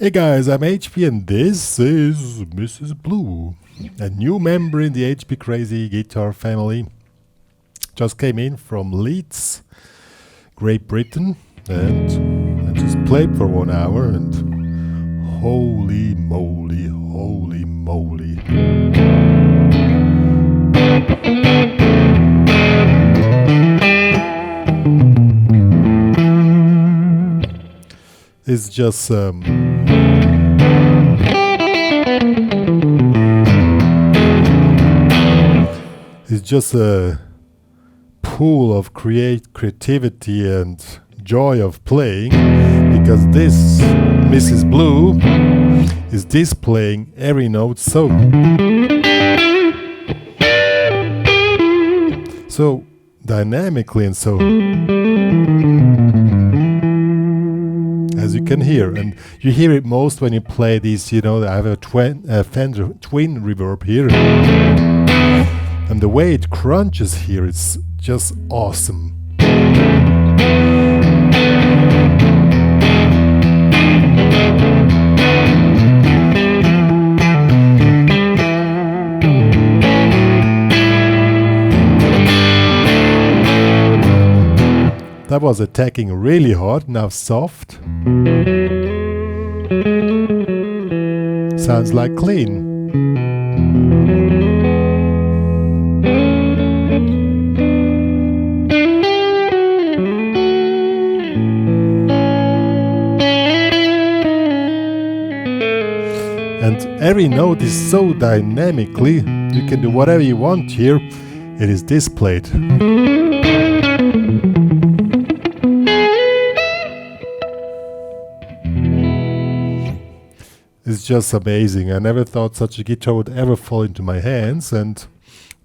Hey guys, I'm HP and this is Mrs. Blue, a new member in the HPCrazy Guitar Family. Just came in from Leeds, Great Britain, and I just played for 1 hour and holy moly, holy moly. It's just a pool of creativity and joy of playing, because this Mrs. Blue is displaying every note so dynamically and so, as you can hear, and you hear it most when you play these, I have a Fender twin reverb here, and the way it crunches here, it's just awesome. That was attacking really hard, now soft. Sounds like clean. And every note is so dynamically, you can do whatever you want here, it is displayed. It's just amazing. I never thought such a guitar would ever fall into my hands, and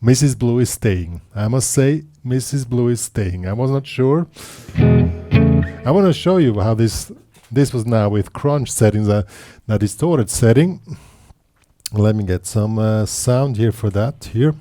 Mrs. Blue is staying. I must say, Mrs. Blue is staying. I was not sure. I want to show you how this was now with crunch settings, a distorted setting. Let me get some sound here for that here.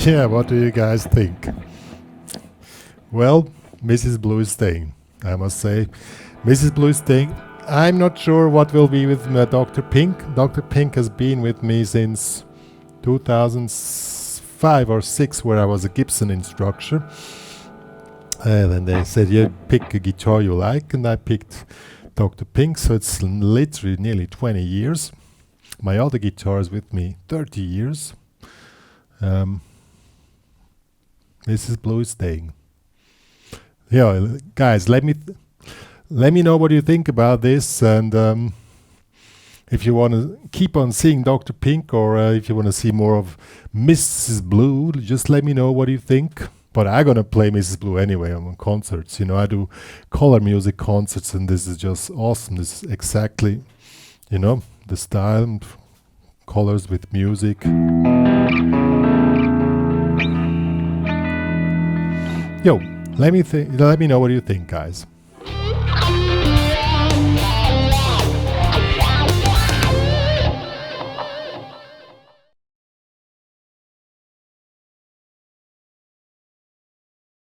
Yeah, what do you guys think? Well, Mrs. Blue is staying, I must say. Mrs. Blue is staying. I'm not sure what will be with Dr. Pink. Dr. Pink has been with me since 2005 or 6, where I was a Gibson instructor. And then they said, "You pick a guitar you like," and I picked Dr. Pink, so it's literally nearly 20 years. My other guitar is with me 30 years. Mrs. Blue is staying. Yeah, guys, let me know what you think about this, and if you want to keep on seeing Dr. Pink, or if you want to see more of Mrs. Blue, just let me know what you think. But I'm gonna play Mrs. Blue anyway on concerts. You know, I do color music concerts, and this is just awesome. This is exactly, you know, the style, colors with music. Yo, let me know what you think, guys.